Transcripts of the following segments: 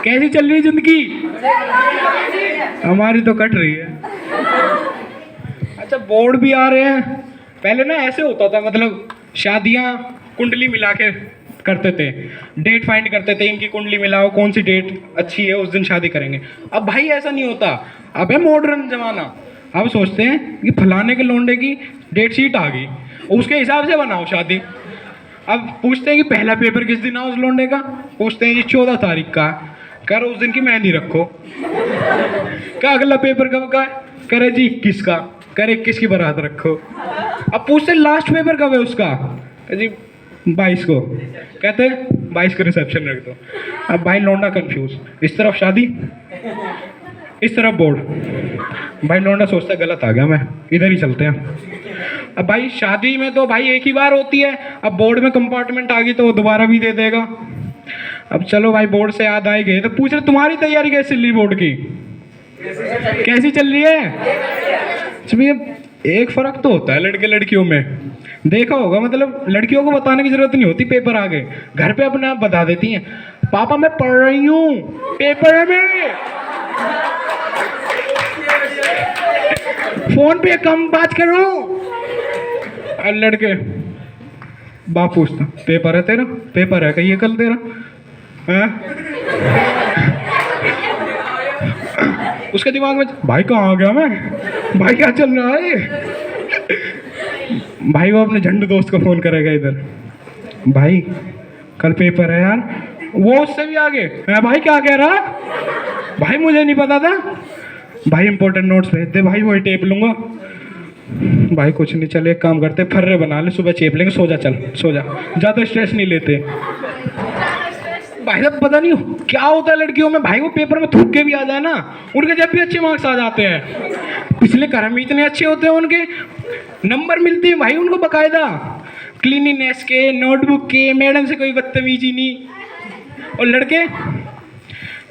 कैसी चल रही है जिंदगी? हमारी तो कट रही है। अच्छा, बोर्ड भी आ रहे हैं। पहले ना ऐसे होता था, मतलब शादियां कुंडली मिला के करते थे, डेट फाइंड करते थे, इनकी कुंडली मिलाओ, कौन सी डेट अच्छी है उस दिन शादी करेंगे। अब भाई ऐसा नहीं होता, अब है मॉडर्न जमाना। अब सोचते हैं कि फलाने के लोंडे की डेट शीट आ गई, उसके हिसाब से बनाओ शादी। अब पूछते हैं कि पहला पेपर किस दिन है उस लोंडे का, पूछते हैं जी 14 तारीख का, कर उस दिन की मेहंदी रखो। क्या अगला पेपर कब का है? करे जी 21 का, करे 21 की बारात रखो। अब पूछते हैं लास्ट पेपर कब है उसका, जी 22 को, कहते हैं 22 को रिसेप्शन रख दो। अब भाई लौंडा कंफ्यूज, इस तरफ शादी, इस तरफ बोर्ड। भाई लौंडा सोचता है गलत आ गया मैं, इधर ही चलते हैं। अब भाई शादी में तो भाई एक ही बार होती है, अब बोर्ड में कंपार्टमेंट आ गई तो वो दोबारा भी दे देगा। अब चलो भाई बोर्ड से याद आए गए तो पूछ रहे तुम्हारी तैयारी कैसी चल रही बोर्ड की, कैसी चल रही है? एक फर्क तो होता है लड़के लड़कियों में, देखा होगा, मतलब लड़कियों को बताने की जरूरत नहीं होती, पेपर आ गए घर पे अपने आप बता देती हैं, पापा मैं पढ़ रही हूँ पेपर में, फोन पे कम बात करो। और लड़के बाप पूछता पेपर है तेरा, पेपर है कहिए कल तेरा है? उसके दिमाग में भाई कहाँ आ गया मैं, भाई क्या चल रहा है? भाई वो अपने झंडू दोस्त को फोन करेगा इधर, भाई कल पेपर है यार, वो उससे भी आगे है, भाई क्या कह रहा? भाई मुझे नहीं पता था, भाई इंपॉर्टेंट नोट्स भेज दे, भाई वही टेप लूंगा। भाई कुछ नहीं, चल एक काम करते फर्रे बना ले, सुबह चेप लेंगे, सो जा, चल सो जा, ज्यादा स्ट्रेस नहीं लेते। भाई साहब पता नहीं क्या होता है लड़कियों में, भाई वो पेपर में थूक के भी आ जाए ना, उनके जब भी अच्छे मार्क्स आ जाते हैं, पिछले कर्म इतने अच्छे होते हैं उनके, नंबर मिलते हैं भाई उनको बकायदा, क्लीनिनेस के, नोटबुक के, मैडम से कोई बदतमीजी नहीं। और लड़के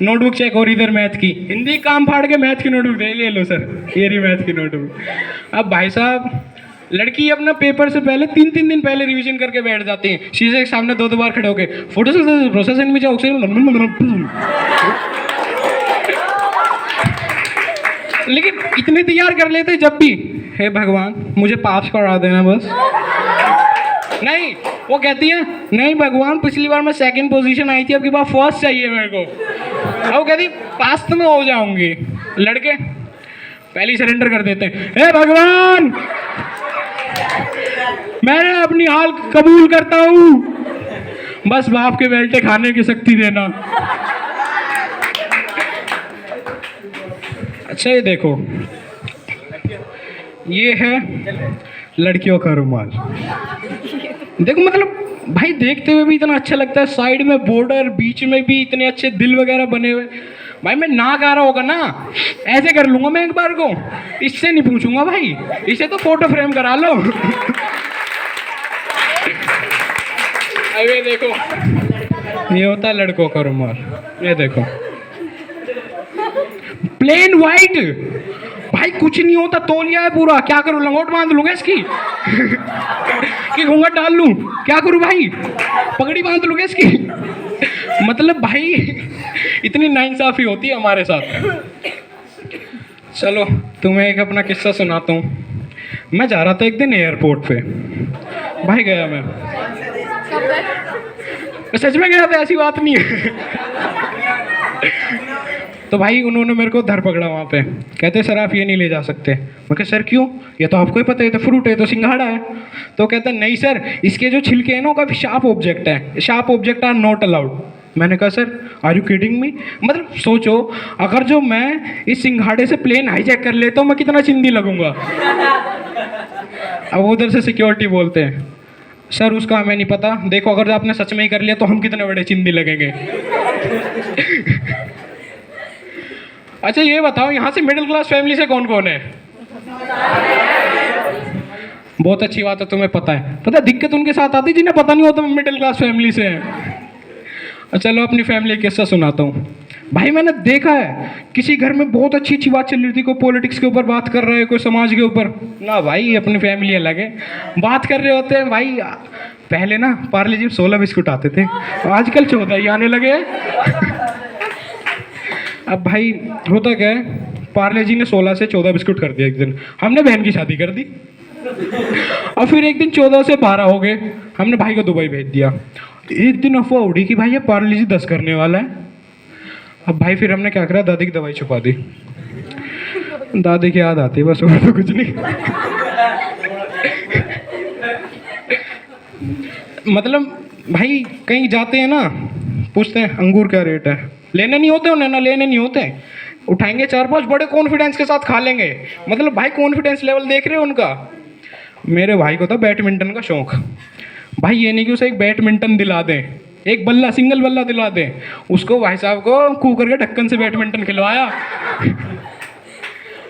नोटबुक चेक हो रही इधर मैथ की, हिंदी काम फाड़ के मैथ की नोटबुक दे, ले लो सर ये रही मैथ की नोटबुक। अब भाई साहब लड़की अपना पेपर से पहले 3-3 दिन पहले रिवीजन करके बैठ जाती हैं, शीशे के सामने 2-2 बार खड़े होके, फोटो से प्रोसेसिंग में जाओ, लेकिन इतने तैयार कर लेते जब भी, हे भगवान मुझे पास करा देना बस। नहीं, वो कहती है नहीं भगवान पिछली बार मैं सेकंड पोजीशन आई थी, अब की बार फर्स्ट चाहिए मेरे को। अब वो कहती पास तो मैं हो जाऊंगी। लड़के पहले ही सरेंडर कर देते हैं, हे भगवान मैं अपनी हाल कबूल करता हूँ, बस बाप के बेल्टे खाने की शक्ति देना। अच्छा ये देखो, ये है लड़कियों का रुमाल, देखो मतलब भाई देखते हुए भी इतना अच्छा लगता है, साइड में बॉर्डर, बीच में भी इतने अच्छे दिल वगैरह बने हुए। भाई मैं नाक आ रहा होगा ना ऐसे कर लूंगा मैं एक बार को, इससे नहीं पूछूंगा भाई, इसे तो फोटो फ्रेम करा लो। अरे देखो ये होता है लड़कों का रुमाल, ये देखो प्लेन वाइट, भाई कुछ नहीं होता, तौलिया है पूरा, क्या करूं लंगोट बांध लूंगा इसकी कि घूंघट डाल लूं, क्या करूं भाई, पगड़ी बांध लूंगा इसकी। मतलब भाई इतनी नाइंसाफी होती है हमारे साथ। चलो तुम्हें एक अपना किस्सा सुनाता हूँ। मैं जा रहा था एक दिन एयरपोर्ट पे, भाई गया मैं सच में गया था, ऐसी बात नहीं है। तो भाई उन्होंने मेरे को धर पकड़ा वहाँ पे, कहते सर आप ये नहीं ले जा सकते। मैं कहा सर क्यों, ये तो आपको ही पता है, तो फ्रूट है, तो सिंघाड़ा है। तो कहता नहीं सर इसके जो छिलके हैं ना काफ़ी शार्प ऑब्जेक्ट है, sharp object are not allowed. मैंने कहा sir are you kidding me, मतलब सोचो अगर जो मैं इस सिंघाड़े से प्लेन हाईजैक कर लेता हूँ मैं कितना चिंदी लगूंगा। अब उधर से सिक्योरिटी बोलते हैं सर उसका हमें नहीं पता, देखो अगर आपने सच में ही कर लिया तो हम कितने बड़े चिंदी लगेंगे। अच्छा ये बताओ यहाँ से मिडिल क्लास फैमिली से कौन कौन है? बहुत अच्छी बात है, तुम्हें पता है। पता है दिक्कत उनके साथ आती जिन्हें पता नहीं होता मिडिल क्लास फैमिली से है। चलो अपनी फैमिली किस्सा सुनाता हूँ। भाई मैंने देखा है किसी घर में बहुत अच्छी अच्छी बात चल रही थी, कोई पॉलिटिक्स के ऊपर बात कर रहे हैं, कोई समाज के ऊपर ना, भाई अपनी फैमिली अलग है, बात कर रहे होते हैं। भाई पहले ना पार्ले जी 16 बिस्कुट आते थे, आजकल 14 ही आने लगे हैं। अब भाई होता क्या है, पार्ले जी ने 16 से 14 बिस्कुट कर दिया एक दिन, हमने बहन की शादी कर दी। और फिर एक दिन 14 से 12 हो गए, हमने भाई को दुबई भेज दिया। एक दिन अफवाह उड़ी कि भाई ये पार्ले जी 10 करने वाला है। अब भाई फिर हमने क्या करा, दादी की दवाई छुपा दी। दादी की याद आती है बस, और तो कुछ नहीं। मतलब भाई कहीं जाते हैं ना, पूछते हैं अंगूर क्या रेट है, लेने नहीं होते उन्हें ना, लेने नहीं होते, उठाएंगे 4-5 बड़े कॉन्फिडेंस के साथ खा लेंगे। मतलब भाई कॉन्फिडेंस लेवल देख रहे हो उनका। मेरे भाई को था बैडमिंटन का शौक। भाई ये नहीं कि उसे एक बैडमिंटन दिला दें, एक बल्ला, सिंगल बल्ला दिला दें, उसको भाई साहब को कुकर के ढक्कन से बैडमिंटन खिलवाया।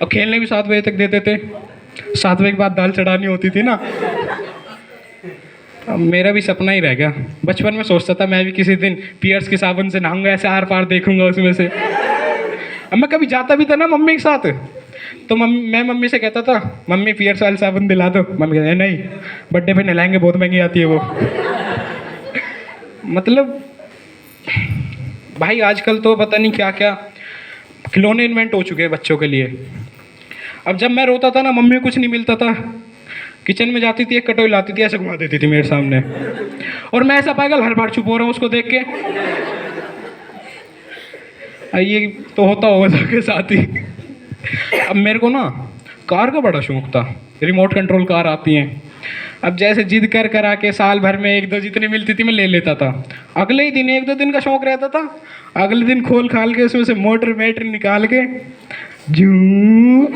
और खेलने भी 7 बजे तक देते थे, 7 बजे के बाद दाल चढ़ानी होती थी ना। अब मेरा भी सपना ही रह गया, बचपन में सोचता था मैं भी किसी दिन पियर्स के साबुन से नहाऊंगा, ऐसे आर पार देखूंगा उसमें से। अब मैं कभी जाता भी था ना मम्मी के साथ, तो मैं मम्मी से कहता था मम्मी पियर्स वाले साबुन दिला दो, मम्मी कहते नहीं बर्थडे पे नहलाएंगे, बहुत महंगी आती है वो। मतलब भाई आजकल तो पता नहीं क्या क्या खिलौने इन्वेंट हो चुके हैं बच्चों के लिए। अब जब मैं रोता था ना, मम्मी को कुछ नहीं मिलता था, किचन में जाती थी, एक कटोरी लाती थी, ऐसे घुमा देती थी मेरे सामने, और मैं ऐसा पागल हर बार चुप हो रहा हूँ उसको देख के। ये तो होता होगा सबके साथ ही। अब मेरे को ना कार का बड़ा शौक था, रिमोट कंट्रोल कार आती हैं। अब जैसे जिद कर कर आके साल भर में 1-2 जितनी मिलती थी मैं ले लेता था। अगले ही दिन 1-2 दिन का शौक रहता था, अगले दिन खोल खाल के उसमें से मोटर बैटरी निकाल के जू